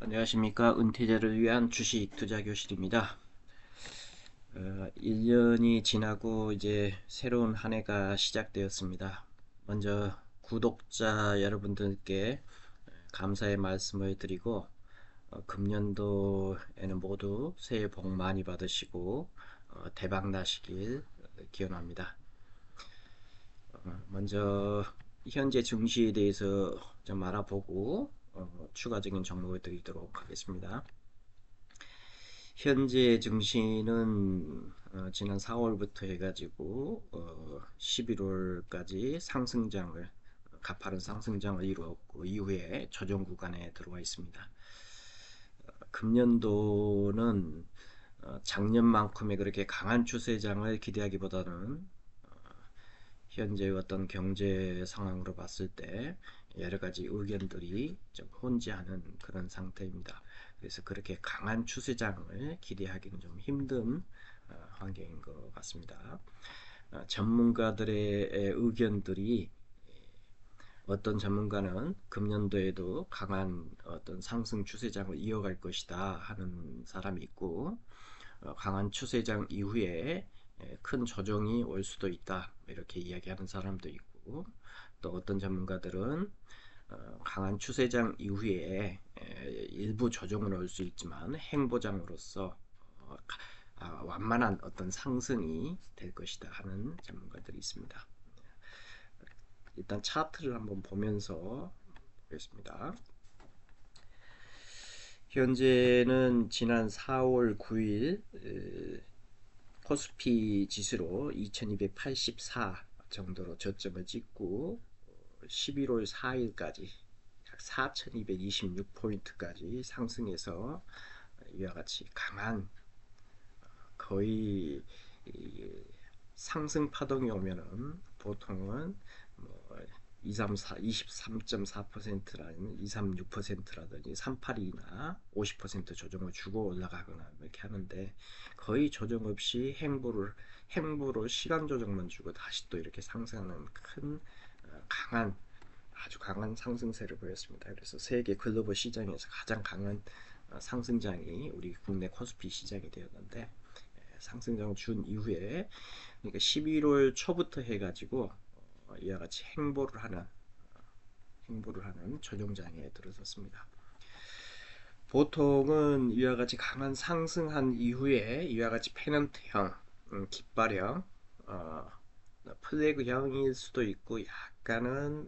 안녕하십니까. 은퇴자를 위한 주식 투자 교실입니다. 1년이 지나고 이제 새로운 한 해가 시작되었습니다. 먼저 구독자 여러분들께 감사의 말씀을 드리고, 금년도에는 모두 새해 복 많이 받으시고 대박 나시길 기원합니다. 먼저 현재 증시에 대해서 좀 알아보고 추가적인 정보를 드리도록 하겠습니다. 현재 증시는 지난 4월부터 해가지고 11월까지 상승장을 가파른 상승장을 이루었고 이후에 조정 구간에 들어와 있습니다. 금년도는 작년만큼의 그렇게 강한 추세장을 기대하기보다는 현재 어떤 경제 상황으로 봤을 때 여러 가지 의견들이 좀 혼재하는 그런 상태입니다. 그래서 그렇게 강한 추세장을 기대하기는 좀 힘든 환경인 것 같습니다. 전문가들의 의견들이 어떤 전문가는 금년도에도 강한 어떤 상승 추세장을 이어갈 것이다 하는 사람이 있고, 강한 추세장 이후에 큰 조정이 올 수도 있다 이렇게 이야기하는 사람도 있고, 또 어떤 전문가들은 강한 추세장 이후에 일부 조정은 올 수 있지만 행보장으로서 완만한 어떤 상승이 될 것이다 하는 전문가들이 있습니다. 일단 차트를 한번 보면서 보겠습니다. 현재는 지난 4월 9일 코스피 지수로 2284 정도로 저점을 찍고 11월 4일까지 약 4226포인트까지 상승해서 이와 같이 강한 거의 상승 파동이 오면은 보통은 뭐 234, 23.4%라는 236%라든지 38이나 50% 조정을 주고 올라가거나 이렇게 하는데, 거의 조정 없이 행보로 시간 조정만 주고 다시 또 이렇게 상승하는 큰 강한 아주 강한 상승세를 보였습니다. 그래서 세계 글로벌 시장에서 가장 강한 상승장이 우리 국내 코스피 시장이 되었는데, 상승장 준 이후에 그러니까 11월 초부터 해가지고 이와 같이 행보를 하는 조정장에 들어섰습니다. 보통은 이와 같이 강한 상승한 이후에 이와 같이 페넌트형, 깃발형, 플래그형일 수도 있고 약간은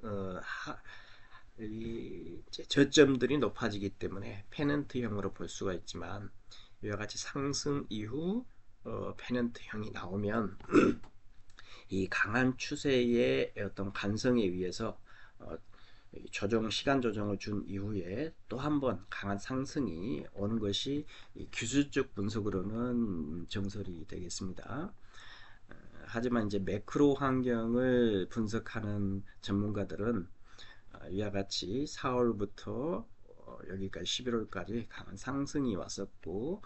저점들이 높아지기 때문에 페넌트형으로 볼 수가 있지만, 이와 같이 상승 이후 페넌트형이 나오면 이 강한 추세의 어떤 간성에 의해서 시간 조정을 준 이후에 또 한 번 강한 상승이 오는 것이 기술적 분석으로는 정설이 되겠습니다. 하지만 이제 매크로 환경을 분석하는 전문가들은 이와 같이 4월부터 여기까지 11월까지 강한 상승이 왔었고,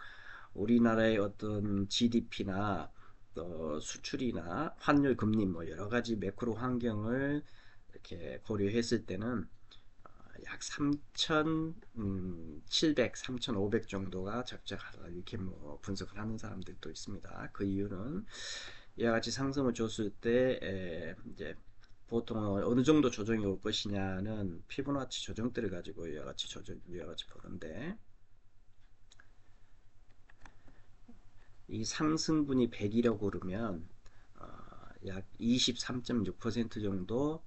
우리나라의 어떤 GDP나 또 수출이나 환율 금리 뭐 여러 가지 매크로 환경을 이렇게 고려했을 때는 약 3,700, 3,500 정도가 적정하다 이렇게 뭐 분석을 하는 사람들도 있습니다. 그 이유는 이와 같이 상승을 줬을 때 이제 보통 어느 정도 조정이 올 것이냐는 피보나치 조정대를 가지고 이와 같이 보는데, 이 상승분이 100이라고 그러면 약 23.6% 정도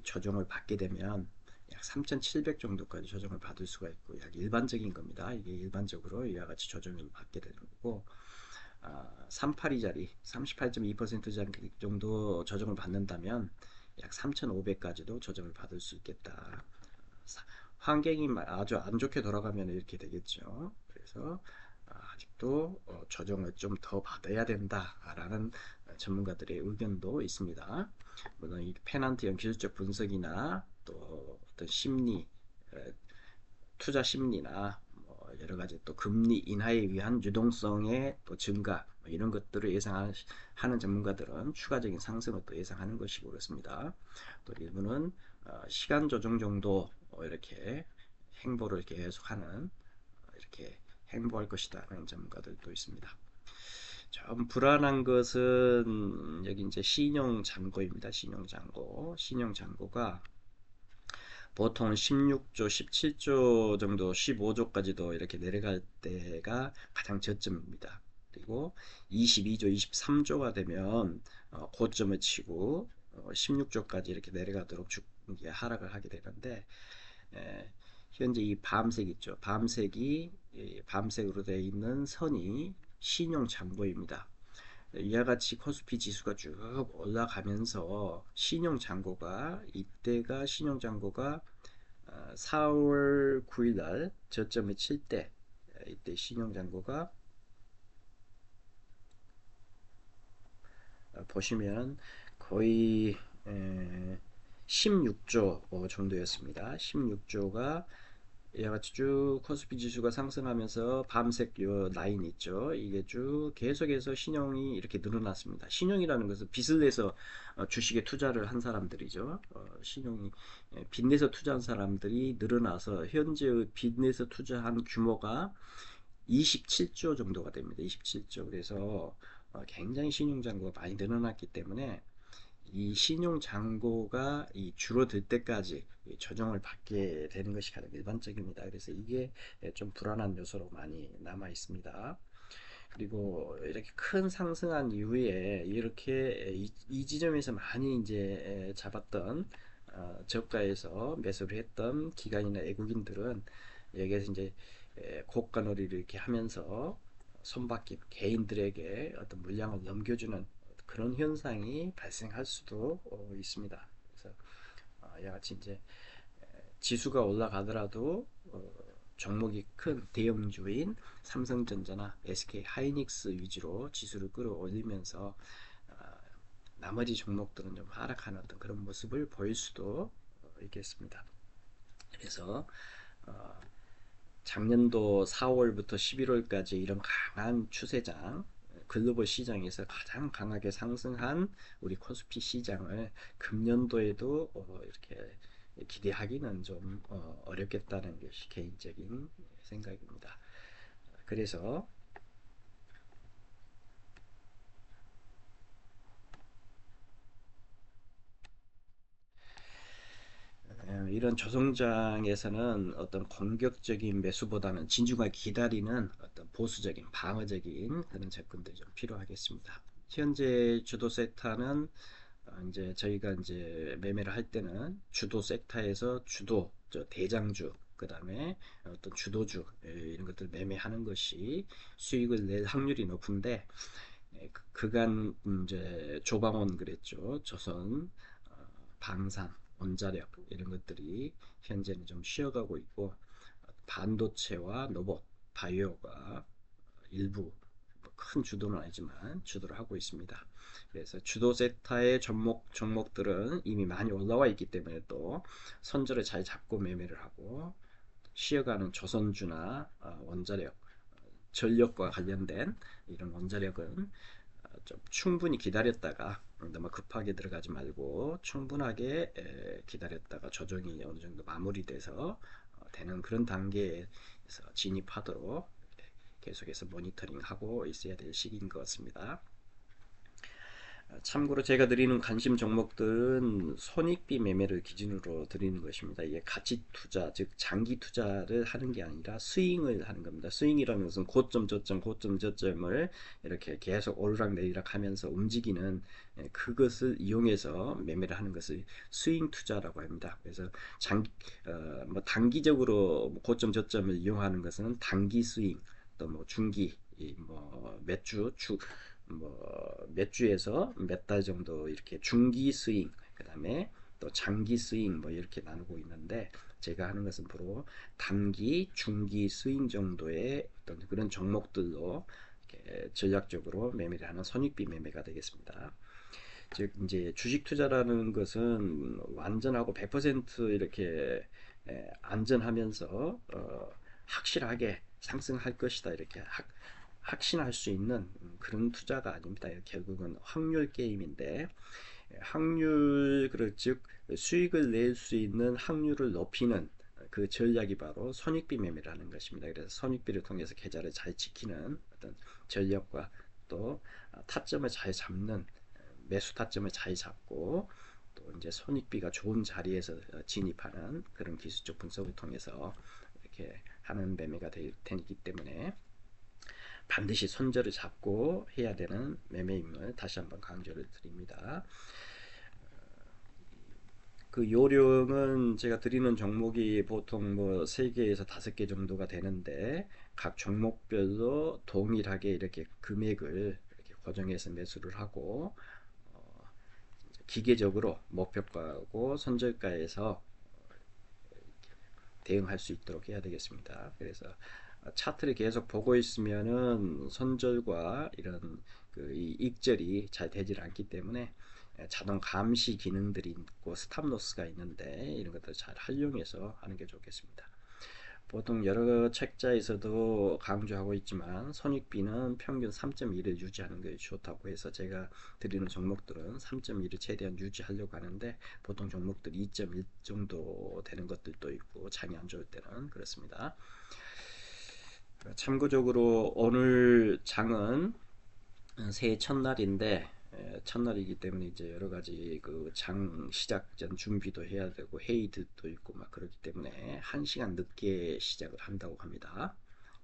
조정을 받게 되면 약 3,700 정도까지 조정을 받을 수가 있고, 약 일반적인 겁니다. 이게 일반적으로 이와 같이 조정을 받게 되는 거고, 382짜리 38.2% 정도 조정을 받는다면 약 3,500까지도 조정을 받을 수 있겠다. 환경이 아주 안 좋게 돌아가면 이렇게 되겠죠. 그래서 아직도 조정을 좀 더 받아야 된다라는 전문가들의 의견도 있습니다. 물론 이 페넌트형 기술적 분석이나 또 어떤 심리, 투자 심리나 뭐 여러 가지 또 금리 인하에 위한 유동성의 또 증가 뭐 이런 것들을 예상하는 전문가들은 추가적인 상승을 또 예상하는 것이고 그렇습니다. 또 일부는 시간 조정 정도 이렇게 행보를 계속하는 이렇게 행보할 것이다 라는 전문가들도 있습니다. 좀 불안한 것은 여기 이제 신용잔고입니다. 신용잔고가 보통 16조, 17조 정도, 15조까지도 이렇게 내려갈 때가 가장 저점입니다. 그리고 22조, 23조가 되면 고점을 치고 16조까지 이렇게 내려가도록 하락을 하게 되는데, 에, 현재 이 밤색 있죠. 밤색으로 되어 있는 선이 신용잔고입니다. 이와 같이 코스피 지수가 쭉 올라가면서 이때가 신용잔고가 4월 9일 날 저점을 칠 때, 이때 신용잔고가 보시면 거의 16조 정도였습니다. 16조가 이와 같이 쭉 코스피 지수가 상승하면서 밤색 요 라인 있죠. 이게 쭉 계속해서 신용이 이렇게 늘어났습니다. 신용이라는 것은 빚을 내서 주식에 투자를 한 사람들이죠. 신용이 빚내서 투자한 사람들이 늘어나서 현재 빚내서 투자한 규모가 27조 정도가 됩니다. 27조. 그래서 굉장히 신용잔고가 많이 늘어났기 때문에 이 신용잔고가 줄어들 때까지 조정을 받게 되는 것이 가장 일반적입니다. 그래서 이게 좀 불안한 요소로 많이 남아 있습니다. 그리고 이렇게 큰 상승한 이후에 이렇게 이 지점에서 많이 이제 잡았던 저가에서 매수를 했던 기관이나 외국인들은 여기에서 이제 고가놀이를 이렇게 하면서 손바뀜 개인들에게 어떤 물량을 넘겨주는 그런 현상이 발생할 수도 있습니다. 그래서 이와 같이 이제 지수가 올라가더라도 종목이 큰 대형주인 삼성전자나 SK 하이닉스 위주로 지수를 끌어올리면서 나머지 종목들은 좀 하락하는 어떤 그런 모습을 보일 수도 있겠습니다. 그래서 작년도 4월부터 11월까지 이런 강한 추세장, 글로벌 시장에서 가장 강하게 상승한 우리 코스피 시장을 금년도에도 이렇게 기대하기는 좀 어렵겠다는 것이 개인적인 생각입니다. 그래서 이런 조성장에서는 어떤 공격적인 매수보다는 진중하게 기다리는 어떤 보수적인 방어적인 그런 접근들이 좀 필요하겠습니다. 현재 주도 섹터는 이제 저희가 이제 매매를 할 때는 주도 섹터에서 대장주, 그 다음에 어떤 주도주 이런 것들 매매하는 것이 수익을 낼 확률이 높은데, 그간 이제 조방원 그랬죠. 조선, 방산, 원자력 이런 것들이 현재는 좀 쉬어가고 있고, 반도체와 로봇, 바이오가 일부 큰 주도는 아니지만 주도를 하고 있습니다. 그래서 주도 섹터의 종목들은 이미 많이 올라와 있기 때문에 또 선절을 잘 잡고 매매를 하고, 쉬어가는 조선주나 원자력, 전력과 관련된 이런 원자력은 좀 충분히 기다렸다가 너무 급하게 들어가지 말고 충분하게 기다렸다가 조정이 어느 정도 마무리돼서 되는 그런 단계에서 진입하도록 계속해서 모니터링하고 있어야 될 시기인 것 같습니다. 참고로 제가 드리는 관심 종목들은 손익비 매매를 기준으로 드리는 것입니다. 이게 가치 투자, 즉 장기 투자를 하는 게 아니라 스윙을 하는 겁니다. 스윙이라는 것은 고점 저점을 이렇게 계속 오르락내리락 하면서 움직이는, 그것을 이용해서 매매를 하는 것을 스윙 투자라고 합니다. 그래서 뭐 단기적으로 고점 저점을 이용하는 것은 단기 스윙, 또 뭐 중기, 몇 주에서 몇 달 정도 이렇게 중기 스윙, 그 다음에 또 장기 스윙 이렇게 나누고 있는데, 제가 하는 것은 주로 단기, 중기 스윙 정도의 어떤 그런 종목들로 전략적으로 매매를 하는 선익비 매매가 되겠습니다. 즉 이제 주식 투자라는 것은 완전하고 100% 이렇게 안전하면서 확실하게 상승할 것이다 이렇게 확신할 수 있는 그런 투자가 아닙니다. 결국은 확률 게임인데, 즉 수익을 낼 수 있는 확률을 높이는 그 전략이 바로 손익비 매매라는 것입니다. 그래서 손익비를 통해서 계좌를 잘 지키는 어떤 전략과 또 타점을 잘 잡는 매수 타점을 잘 잡고 또 이제 손익비가 좋은 자리에서 진입하는 그런 기술적 분석을 통해서 이렇게 하는 매매가 되기 때문에 반드시 손절을 잡고 해야 되는 매매임을 다시 한번 강조를 드립니다. 그 요령은 제가 드리는 종목이 보통 뭐 3개에서 5개 정도가 되는데 각 종목별로 동일하게 이렇게 금액을 이렇게 고정해서 매수를 하고 기계적으로 목표가하고 손절가에서 대응할 수 있도록 해야 되겠습니다. 그래서 차트를 계속 보고 있으면은 손절과 이런 이 익절이 잘 되질 않기 때문에 자동 감시 기능들이 있고 스탑로스가 있는데 이런 것들을 잘 활용해서 하는 게 좋겠습니다. 보통 여러 책자에서도 강조하고 있지만 손익비는 평균 3.1을 유지하는 게 좋다고 해서 제가 드리는 종목들은 3.1을 최대한 유지하려고 하는데 보통 종목들 2.1 정도 되는 것들도 있고 장이 안 좋을 때는 그렇습니다. 참고적으로 오늘 장은 새해 첫날인데 첫날이기 때문에 이제 여러 가지 그 장 시작 전 준비도 해야 되고 회의들도 있고 막 그렇기 때문에 1시간 늦게 시작을 한다고 합니다.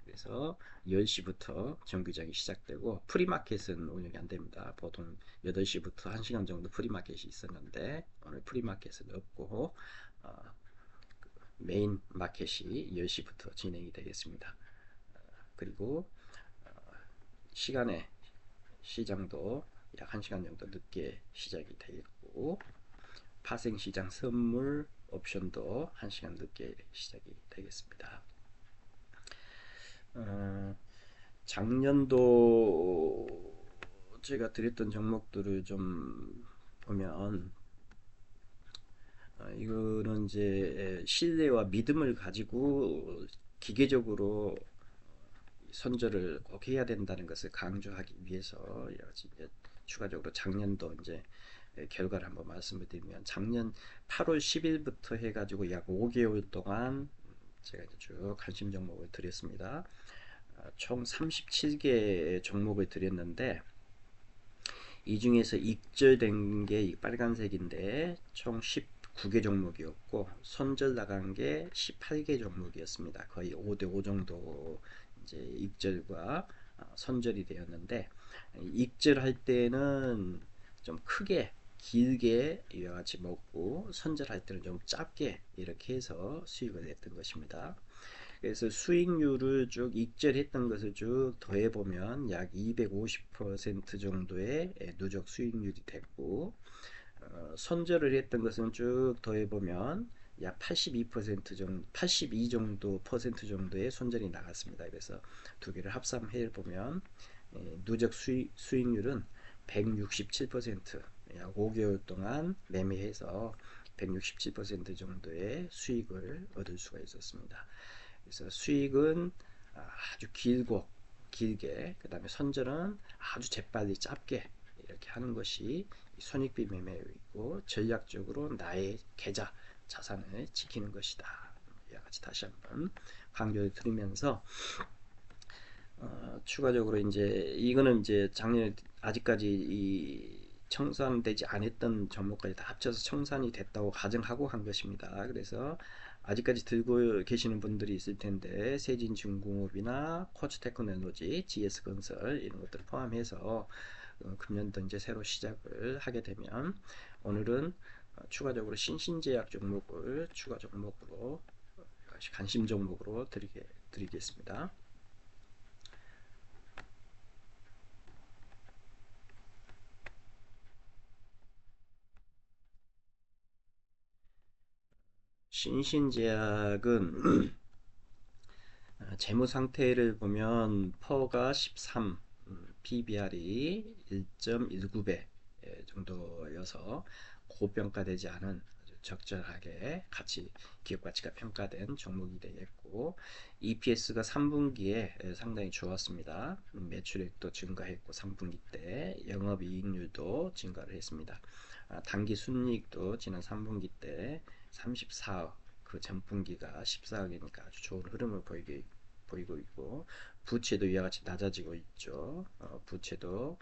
그래서 10시부터 정규장이 시작되고 프리마켓은 운영이 안 됩니다. 보통 8시부터 1시간 정도 프리마켓이 있었는데 오늘 프리마켓은 없고 메인 마켓이 10시부터 진행이 되겠습니다. 그리고 시간에 시장도 약 1시간 정도 늦게 시작이 되겠고 파생시장 선물 옵션도 1시간 늦게 시작이 되겠습니다. 작년도 제가 드렸던 종목들을 좀 보면 이거는 이제 신뢰와 믿음을 가지고 기계적으로 선절을 꼭 해야 된다는 것을 강조하기 위해서 이제 추가적으로 작년도 이제 결과를 한번 말씀을 드리면 작년 8월 10일부터 해가지고 약 5개월 동안 제가 이제 쭉 관심 종목을 드렸습니다. 총 37개 종목을 드렸는데 이 중에서 익절된 게 빨간색인데 총 19개 종목이었고 손절 나간 게 18개 종목이었습니다. 거의 5대5 정도 이제 익절과 손절이 되었는데 익절할 때는 좀 크게 길게 이와 같이 먹고 손절할 때는 좀 짧게 이렇게 해서 수익을 냈던 것입니다. 그래서 수익률을 쭉 익절했던 것을 쭉 더해보면 약 250% 정도의 누적 수익률이 됐고 손절을 했던 것은 쭉 더해보면 약 82% 정도, 82 정도 퍼센트 정도의 손절이 나갔습니다. 그래서 두 개를 합산해 보면 누적 수익률은 167%, 약 5개월 동안 매매해서 167% 정도의 수익을 얻을 수가 있었습니다. 그래서 수익은 아주 길게, 그 다음에 손절은 아주 재빨리 짧게 이렇게 하는 것이 손익비 매매이고 전략적으로 나의 계좌 자산을 지키는 것이다. 이와 같이 다시 한번 강조를 드리면서 추가적으로 이제 이거는 이제 작년에 아직까지 이 청산되지 않았던 종목까지 다 합쳐서 청산이 됐다고 가정하고 한 것입니다. 그래서 아직까지 들고 계시는 분들이 있을 텐데 세진중공업이나 코츠테크놀로지, GS건설 이런 것들을 포함해서 금년도 이제 새로 시작을 하게 되면 오늘은 추가적으로 신신제약 종목을 추가 종목으로 관심 종목으로 드리겠습니다. 신신제약은 재무 상태를 보면 퍼가 13, PBR이 1.19배 정도여서 고평가되지 않은 아주 적절하게 기업 가치가 평가된 종목이 되겠고 EPS가 3분기에 상당히 좋았습니다. 매출액도 증가했고 3분기 때 영업이익률도 증가를 했습니다. 단기 순이익도 지난 3분기 때 34억 그 전분기가 14억이니까 아주 좋은 흐름을 보이고 있고, 부채도 이와 같이 낮아지고 있죠. 부채도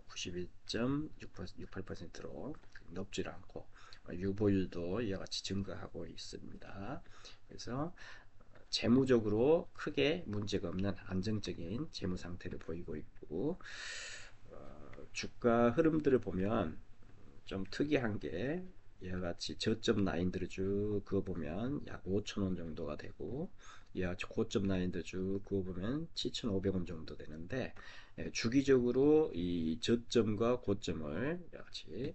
91.68%로 높질 않고, 유보율도 이와 같이 증가하고 있습니다. 그래서 재무적으로 크게 문제가 없는 안정적인 재무 상태를 보이고 있고, 주가 흐름들을 보면 좀 특이한 게 이와 같이 저점 라인들을 쭉 그어보면 약 5,000원 정도가 되고, 이와 같이 고점 라인들 쭉 그어보면 7,500원 정도 되는데, 주기적으로 이 저점과 고점을 이와 같이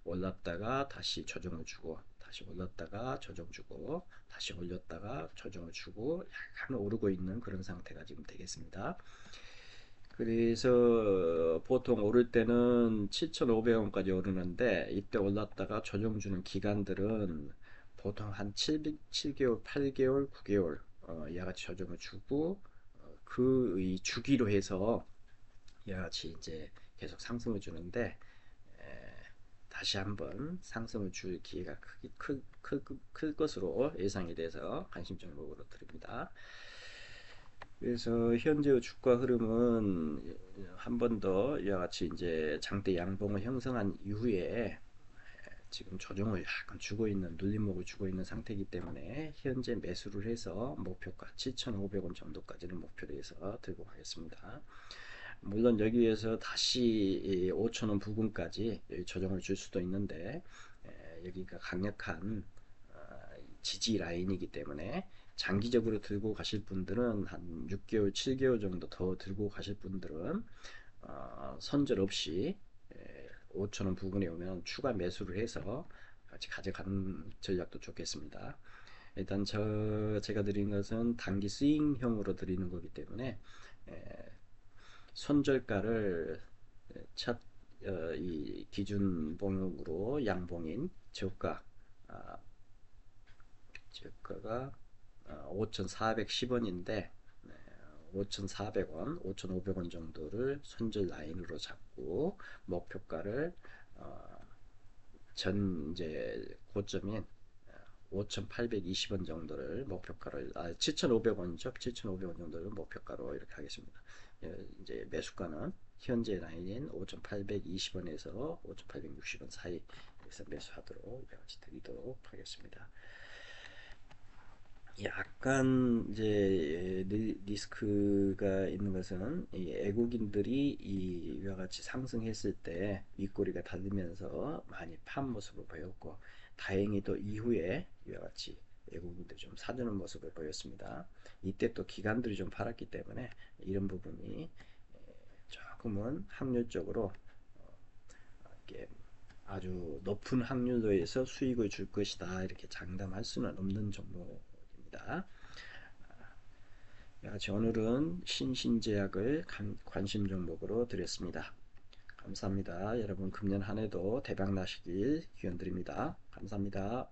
올랐다가 다시 조정을 주고, 다시 올랐다가 조정 주고, 다시 올렸다가 조정을 주고, 약간 오르고 있는 그런 상태가 지금 되겠습니다. 그래서 보통 오를 때는 7,500원까지 오르는데, 이때 올랐다가 조정 주는 기간들은 보통 한 7개월, 8개월, 9개월 이와 같이 조정을 주고, 그 주기로 해서 이와 같이 이제 계속 상승을 주는데, 다시 한번 상승을 줄 기회가 클 것으로 예상이 돼서 관심 종목으로 드립니다. 그래서 현재의 주가 흐름은 한 번 더 이와 같이 이제 장대 양봉을 형성한 이후에 지금 조정을 약간 주고 있는, 눌림목을 주고 있는 상태이기 때문에 현재 매수를 해서 목표가 7,500원 정도까지는 목표로 해서 들고 가겠습니다. 물론 여기에서 다시 5,000원 부근까지 조정을 줄 수도 있는데, 여기가 강력한 지지 라인이기 때문에 장기적으로 들고 가실 분들은 한 6개월, 7개월 정도 더 들고 가실 분들은 손절 없이 5,000원 부근에 오면 추가 매수를 해서 같이 가져가는 전략도 좋겠습니다. 일단 제가 드리는 것은 단기 스윙형으로 드리는 거기 때문에 손절가를 첫 이 기준 봉으로 양봉인 저가, 저가가 5,410원인데 5,400원, 5,500원 정도를 손절 라인으로 잡고, 목표가를 전 이제 고점인 5,820원 정도를 목표가를, 7,500원이죠. 7,500원 정도를 목표가로 이렇게 하겠습니다. 이제 매수가는 현재 라인인 5,820원에서 5,860원 사이에서 매수하도록 같이 드리도록 하겠습니다. 약간 이제 리스크가 있는 것은 이 애국인들이 이와 같이 상승했을 때 윗꼬리가 닫으면서 많이 판 모습을 보였고, 다행히도 이후에 이와 같이 애국인들이 좀 사주는 모습을 보였습니다. 이때 또 기관들이 좀 팔았기 때문에 이런 부분이 조금은 확률적으로 이렇게 아주 높은 확률로해서 수익을 줄 것이다 이렇게 장담할 수는 없는 종목입니다. 오늘은 신신제약을 관심 종목으로 드렸습니다. 감사합니다. 여러분 금년 한 해도 대박 나시길 기원드립니다. 감사합니다.